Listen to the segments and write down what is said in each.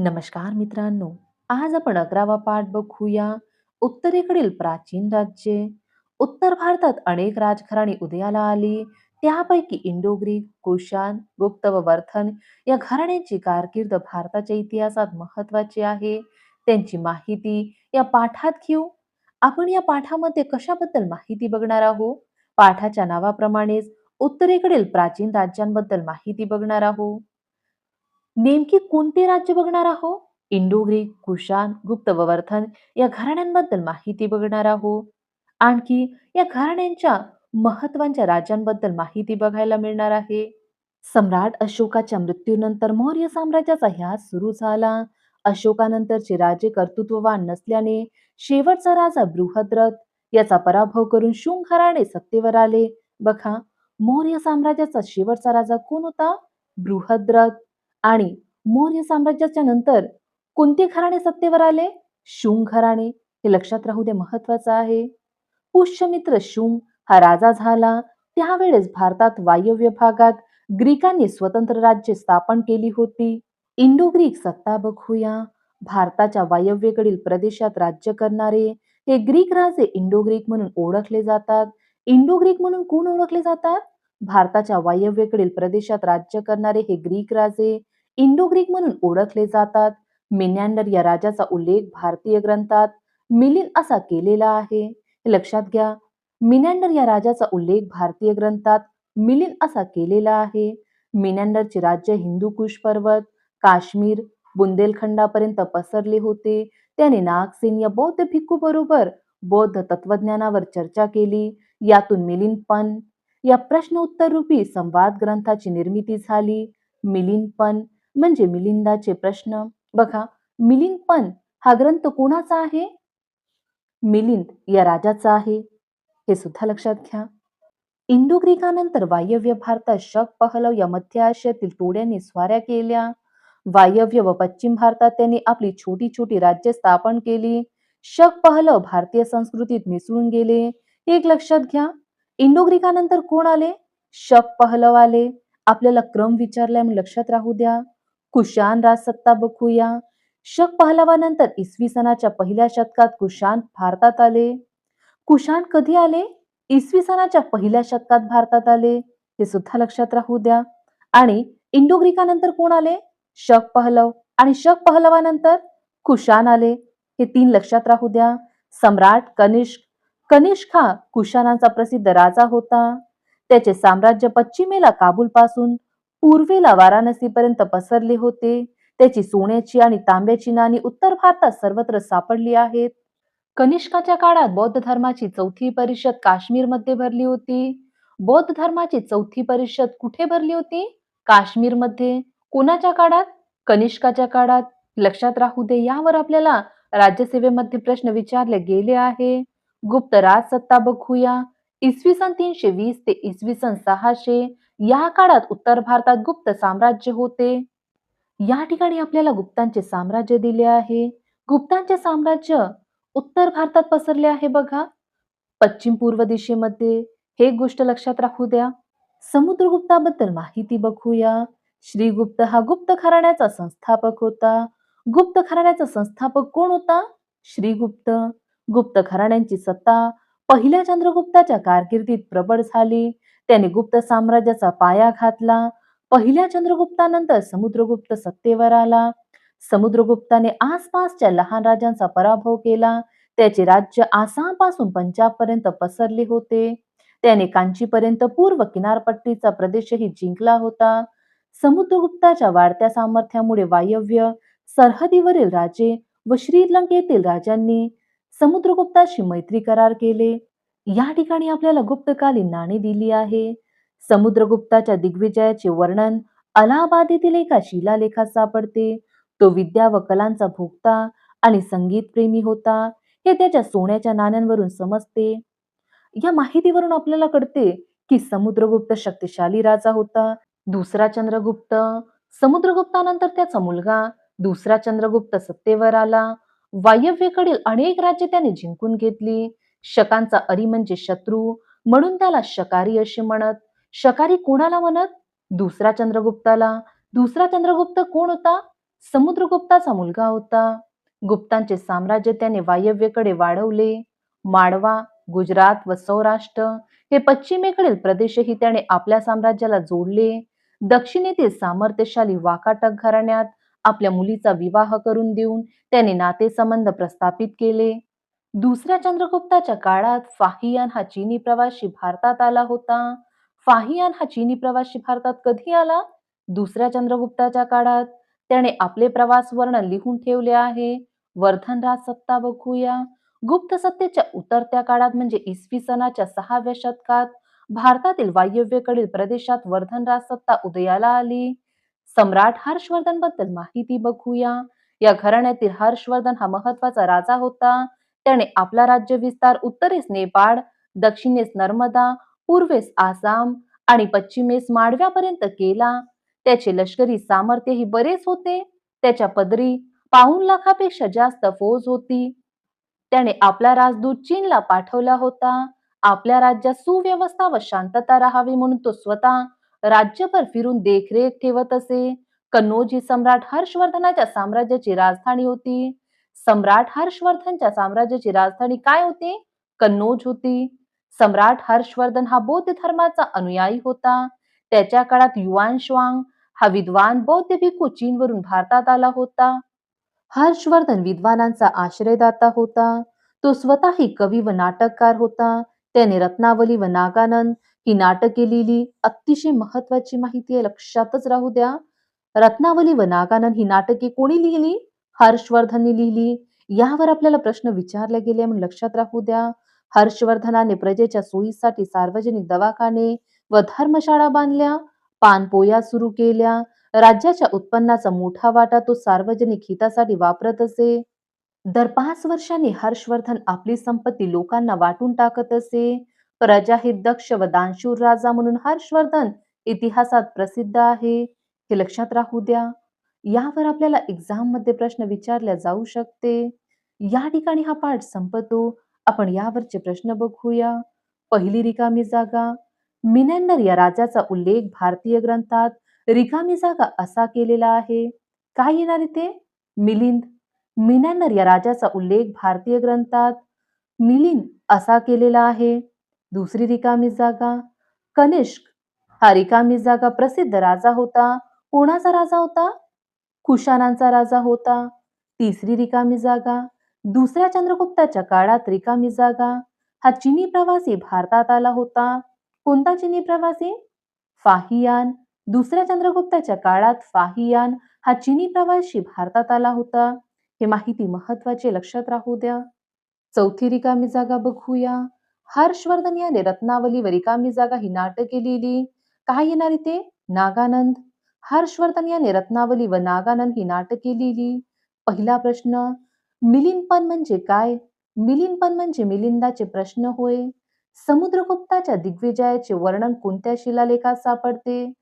नमस्कार मित्रांनो. आज आपण 11वा पाठ बघूया. उत्तरेकडील प्राचीन राज्ये. उत्तर भारतात अनेक राजघराणी उदयाला आली. त्यापैकी इंडो ग्रीक, कुशाण, गुप्त व वर्धन या घराण्यांची कारकीर्द भारताच्या इतिहासात महत्वाची आहे. त्यांची माहिती या पाठात घेऊ. आपण या पाठामध्ये कशाबद्दल माहिती बघणार आहोत? पाठाच्या नावाप्रमाणेच उत्तरेकडील प्राचीन राज्यांबद्दल माहिती बघणार आहोत. नेमकी कोणते राज्य बघणार आहोत? इंडो ग्रीक, कुशाण, गुप्त व वर्धन या घराण्यांबद्दल माहिती बघणार आहोत. आणखी या घराण्यांच्या महत्वाच्या राजांबद्दल माहिती बघायला मिळणार आहे. सम्राट अशोकाच्या मृत्यूनंतर मौर्य साम्राज्याचा ह्यास सुरू झाला. अशोकानंतरचे राजे कर्तृत्ववान नसल्याने शेवटचा राजा बृहद्रथ याचा पराभव करून शुंग घराणे सत्तेवर आले. बघा, मौर्य साम्राज्याचा शेवटचा राजा कोण होता? बृहद्रथ. आणि मौर्य साम्राज्याच्या नंतर कोणते घराणे सत्तेवर आले? शुंग घराणे. हे लक्षात राहू दे, महत्वाचं आहे. पुष्यमित्र शुंग हा राजा झाला. त्यावेळेस भारतात वायव्य भागात ग्रीकांनी स्वतंत्र राज्य स्थापन केली होती. इंडो ग्रीक सत्ता बघूया. भारताच्या वायव्येकडील प्रदेशात राज्य करणारे हे ग्रीक राजे इंडो ग्रीक म्हणून ओळखले जातात. इंडो ग्रीक म्हणून कोण ओळखले जातात? भारताच्या वायव्येकडील प्रदेशात राज्य करणारे हे ग्रीक राजे इंडो ग्रीक म्हणून ओळखले जातात. मेनॅन्डर या राजाचा उल्लेख भारतीय ग्रंथात मिलिंद असा केलेला आहे. हे लक्षात घ्या. मिनॅन्डर या राजाचा उल्लेख भारतीय ग्रंथात मिलिंद असा केलेला आहे. मिनॅन्डरचे राज्य हिंदू कुश पर्वत, काश्मीर, बुंदेलखंडापर्यंत पसरले होते. त्याने नागसेन या बौद्ध भिक्खू बरोबर बौद्ध तत्वज्ञानावर चर्चा केली. यातून मिलिंदपण या प्रश्न उत्तर रूपी संवाद ग्रंथाची निर्मिती झाली. मिलिंदपण म्हणजे मिलिंदाचे प्रश्न. बघा, मिलिंदपण हा ग्रंथ कोणाचा आहे? मिलिंद या राजाचा आहे. हे सुद्धा लक्षात घ्या. इंडो ग्रीकानंतर वायव्य भारतात शक पहलव या मध्य आशियातील तोड्यांनी स्वाऱ्या केल्या. वायव्य व पश्चिम भारतात त्यांनी आपली छोटी छोटी राज्य स्थापन केली. शक पहलव भारतीय संस्कृतीत मिसळून गेले. हे एक लक्षात घ्या. इंडो ग्रीकानंतर कोण आले? शक पहलव आले. आपल्याला क्रम विचारलाय म्हणून लक्षात राहू द्या. कुशाण राजसत्ता बघूया. शक पहलवानंतर इसवी सनाच्या पहिल्या शतकात कुशाण भारतात आले. कुशाण कधी आले? इसवी सनाच्या पहिल्या शतकात भारतात आले. हे सुद्धा लक्षात राहू द्या. आणि इंडो ग्रीकानंतर कोण आले? शक पहलव. आणि शक पहलवानंतर कुशाण आले. हे तीन लक्षात राहू द्या. सम्राट कनिष्क. कनिष्क हा कुशाणांचा प्रसिद्ध राजा होता. त्याचे साम्राज्य पश्चिमेला काबूल पासून पूर्वेला वाराणसी पर्यंत पसरले होते. त्याची सोन्याची आणि तांब्याची नाणी उत्तर भारतात सर्वत्र सापडली आहेत. कनिष्काच्या काळात बौद्ध धर्माची चौथी परिषद काश्मीरमध्ये भरली होती. बौद्ध धर्माची चौथी परिषद कुठे भरली होती? काश्मीरमध्ये. कोणाच्या काळात? कनिष्काच्या काळात. लक्षात राहू दे. यावर आपल्याला राज्यसेवेमध्ये प्रश्न विचारले गेले आहे. गुप्त राजसत्ता बघूया. इसवी सन 320 ते इसवी सन 600 या काळात उत्तर भारतात गुप्त साम्राज्य होते. या ठिकाणी आपल्याला गुप्तांचे साम्राज्य दिले आहे. गुप्तांचे साम्राज्य उत्तर भारतात पसरले आहे बघा. पश्चिम पूर्व दिशेमध्ये. हे एक गोष्ट लक्षात राहू द्या. समुद्रगुप्ताबद्दल माहिती बघूया. श्रीगुप्त हा गुप्त घराण्याचा संस्थापक होता. गुप्त घराण्याचा संस्थापक कोण होता? श्रीगुप्त. गुप्त घराण्यांची सत्ता पहिल्या चंद्रगुप्ताच्या कारकिर्दीत प्रबळ झाली. त्याने गुप्त साम्राज्याचा पाया घातला. पहिल्या चंद्रगुप्तानंतर समुद्रगुप्त सत्तेवर आला. समुद्रगुप्ताने आसपासच्या लहान राजांचा पराभव केला. त्याचे राज्य आसाम पासून पंजाब पर्यंत पसरले होते. त्याने कांचीपर्यंत पूर्व किनारपट्टीचा प्रदेशही जिंकला होता. समुद्रगुप्ताच्या वाढत्या सामर्थ्यामुळे वायव्य सरहदीवरील राजे व श्रीलंकेतील राजांनी समुद्रगुप्ताशी मैत्री करार केले. या ठिकाणी आपल्याला गुप्तकालीन नाणी दिली आहे. समुद्रगुप्ताच्या दिग्विजयाचे वर्णन अलाहाबाद येथील एका शिलालेखात सापडते. तो विद्या व कलांचा भोक्ता आणि संगीतप्रेमी होता. हे त्याच्या सोन्याच्या नाण्यांवरून समजते. या माहितीवरून आपल्याला कळते की समुद्रगुप्त शक्तिशाली राजा होता. दुसरा चंद्रगुप्त. समुद्रगुप्तानंतर त्याचा मुलगा दुसरा चंद्रगुप्त सत्तेवर आला. वायव्येकडील अनेक राज्ये त्याने जिंकून घेतली. शकांचा अरी म्हणजे शत्रू म्हणून त्याला शकारी असे म्हणत. शकारी कोणाला म्हणत? दुसरा चंद्रगुप्ताला. दुसरा चंद्रगुप्त कोण होता? समुद्रगुप्ताचा मुलगा होता. गुप्तांचे साम्राज्य त्याने वायव्येकडे वाढवले. माळवा, गुजरात व सौराष्ट्र हे पश्चिमेकडील प्रदेशही त्याने आपल्या साम्राज्याला जोडले. दक्षिणेतील सामर्थ्यशाली वाकाटक घराण्यात आपल्या मुलीचा विवाह करून देऊन त्याने नातेसंबंध प्रस्थापित केले. दुसऱ्या चंद्रगुप्ताच्या काळात फाहियान हा चीनी प्रवासी भारतात आला होता. फाहियान हा चीनी प्रवासी भारतात कधी आला? दुसऱ्या चंद्रगुप्ताच्या काळात. त्याने आपले प्रवास वर्णन लिहून ठेवले आहे. वर्धनराज सत्ता बघूया. गुप्त सत्तेच्या उतरत्या काळात म्हणजे इसवी सनाच्या 6व्या शतकात भारतातील वायव्येकडील प्रदेशात वर्धनराज सत्ता उदयाला आली. सम्राट हर्षवर्धन बद्दल माहिती बघूया. या घराण्यातील हर्षवर्धन हा महत्वाचा राजा होता. त्याने आपला राज्य विस्तार उत्तरेस नेपाळ, दक्षिणेस नर्मदा, पूर्वेस आसाम आणि पश्चिमेस माळव्यापर्यंत केला. त्याचे लष्करी सामर्थ्यही बरेच होते. त्याच्या पदरी 5 लाखापेक्षा जास्त फौज होती. त्याने आपला राजदूत चीनला पाठवला होता. आपल्या राज्यात सुव्यवस्था व शांतता राहावी म्हणून तो स्वतः राज्यभर फिरून देखरेख ठेवत असे. कन्नौज ही सम्राट हर्षवर्धनाच्या साम्राज्याची राजधानी होती. सम्राट हर्षवर्धनच्या साम्राज्याची राजधानी काय होती? कन्नौज होती. सम्राट हर्षवर्धन हा बौद्ध धर्माचा अनुयायी होता. त्याच्या काळात युआन श्वांग हा विद्वान बौद्ध भिक्खू चीनवरून भारतात आला होता. हर्षवर्धन विद्वानांचा आश्रयदाता होता. तो स्वतःही कवी व नाटककार होता. त्याने रत्नावली व नागानंद ही नाटके लिहिली. अतिशय महत्वाची माहिती आहे, लक्षातच राहू द्या. रत्नावली व नागानंद ही नाटके कोणी लिहिली? हर्षवर्धनने लिहिली. यावर आपल्याला प्रश्न विचारले गेले म्हणून लक्षात राहू द्या. हर्षवर्धनाने प्रजेच्या सोयीसाठी सार्वजनिक दवाखाने व धर्मशाळा बांधल्या. पानपोया सुरू केल्या. राज्याच्या उत्पन्नाचा मोठा वाटा तो सार्वजनिक हितासाठी वापरत असे. दर 5 वर्षांनी हर्षवर्धन आपली संपत्ती लोकांना वाटून टाकत असे. प्रजाहित दक्ष व दानशूर राजा म्हणून हर्षवर्धन इतिहासात प्रसिद्ध आहे. हे लक्षात राहू द्या. यावर आपल्याला एक्झाम मध्ये प्रश्न विचारला जाऊ शकते. या ठिकाणी हा पाठ संपतो. आपण यावरचे प्रश्न बघूया. पहिली रिकामी जागा. मिनेंडर या राजाचा उल्लेख भारतीय ग्रंथात रिकामी जागा असा केलेला आहे. काय येणार इथे? मिलिंद. मिनांडर या राजाचा उल्लेख भारतीय ग्रंथात मिलिंद असा केलेला आहे. दुसरी रिकामी जागा. कनिष्क हा रिकामी जागा प्रसिद्ध राजा होता. कोणाचा राजा होता? कुशाणांचा राजा होता. तिसरी रिकामी जागा. दुसऱ्या चंद्रगुप्ताच्या काळात रिकामी जागा. हा चिनी प्रवासी भारतात आला होता. कोणता चिनी प्रवासी? फाहियान. दुसऱ्या चंद्रगुप्ताच्या काळात फाहियान हा चिनी प्रवासी भारतात आला होता. हे माहिती महत्वाची, लक्षात राहू द्या. चौथी रिकामी जागा बघूया. हर्षवर्धन याने रत्नावली व रिकामी जागा ही नाटके लिहिली. काय येणार इथे? नागानंद. हर्षवर्धन याने रत्नावली व नागानंद ही नाटके लिहिली. पहिला प्रश्न, मिलिंदपण म्हणजे काय? मिलिंदपण म्हणजे मिलिंदाचे प्रश्न होय. समुद्रगुप्ताच्या दिग्विजयाचे वर्णन कोणत्या शिलालेखात सापडते?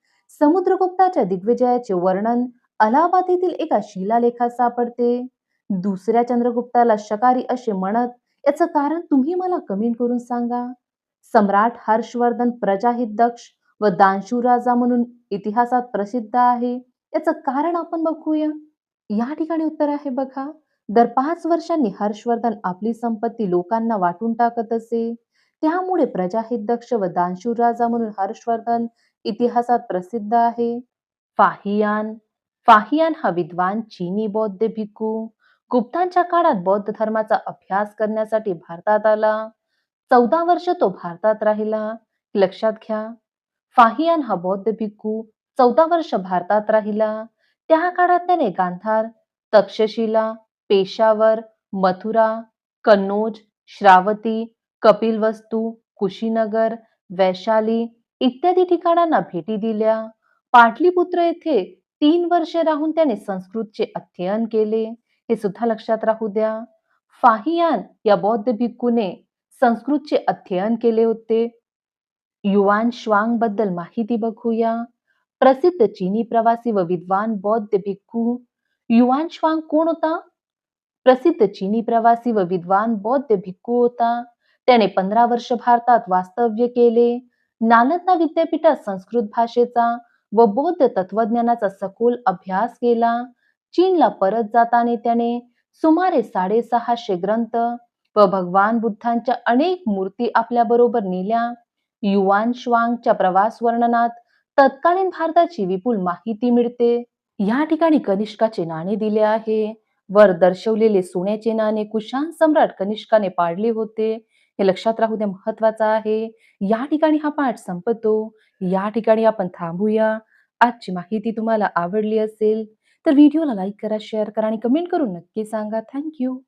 समुद्रगुप्ताच्या दिग्विजयाचे वर्णन अलाहाबाद येथील एका शिलालेखात सापडते. दुसऱ्या चंद्रगुप्ताला शकारी असे म्हणत, याचं कारण तुम्ही मला कमेंट करून सांगा. सम्राट हर्षवर्धन प्रजाहित दक्ष व दानशूर राजा म्हणून इतिहासात प्रसिद्ध आहे. याचं कारण आपण बघूया. या ठिकाणी उत्तर आहे बघा. दर 5 वर्षांनी हर्षवर्धन आपली संपत्ती लोकांना वाटून टाकत असे. त्यामुळे प्रजाहित दक्ष व दानशूर राजा म्हणून हर्षवर्धन इतिहासात प्रसिद्ध आहे. फाहियान. फाहियान हा विद्वान चीनी बौद्ध भिक्खू गुप्तांच्या काळात बौद्ध धर्माचा अभ्यास करण्यासाठी भारतात आला. 14 वर्ष तो भारतात राहिला. लक्षात घ्या. फाहियान हा बौद्ध भिक्खू 14 वर्ष भारतात राहिला. त्या काळात त्याने गांधार, तक्षशिला, पेशावर, मथुरा, कन्नौज, श्रावती, कपिलवस्तू, कुशीनगर, वैशाली इत्यादी ठिकाणांना भेटी दिल्या. पाटलीपुत्र येथे 3 वर्षे राहून त्याने संस्कृतचे अध्ययन केले. हे सुद्धा लक्षात राहू द्या. फाहियान या बौद्ध भिक्खूने संस्कृतचे अध्ययन केले होते. युआन श्वांग बद्दल माहिती बघूया. प्रसिद्ध चीनी प्रवासी व विद्वान बौद्ध भिक्खू युआन श्वांग कोण होता? प्रसिद्ध चीनी प्रवासी व विद्वान बौद्ध भिक्खू होता. त्याने 15 वर्ष भारतात वास्तव्य केले. नालंदा विद्यापीठात संस्कृत भाषेचा व बौद्ध तत्वज्ञानाचा सखोल अभ्यास केला. चीनला परत जाताना त्याने सुमारे 650 ग्रंथ व भगवान बुद्धांच्या अनेक मूर्ती आपल्याबरोबर नेल्या. युआन श्वांगच्या प्रवास वर्णनात तत्कालीन भारताची विपुल माहिती मिळते. या ठिकाणी कनिष्काचे नाणे दिले आहे. वर दर्शवलेले सोन्याचे नाणे कुशाण सम्राट कनिष्काने पाडले होते. हे लक्षात राहू द्या, महत्वाचं आहे. या ठिकाणी हा पाठ संपतो. या ठिकाणी आपण थांबूया. आजची माहिती तुम्हाला आवडली असेल तर व्हिडिओला लाईक करा, शेअर करा आणि कमेंट करून नक्की सांगा. Thank you.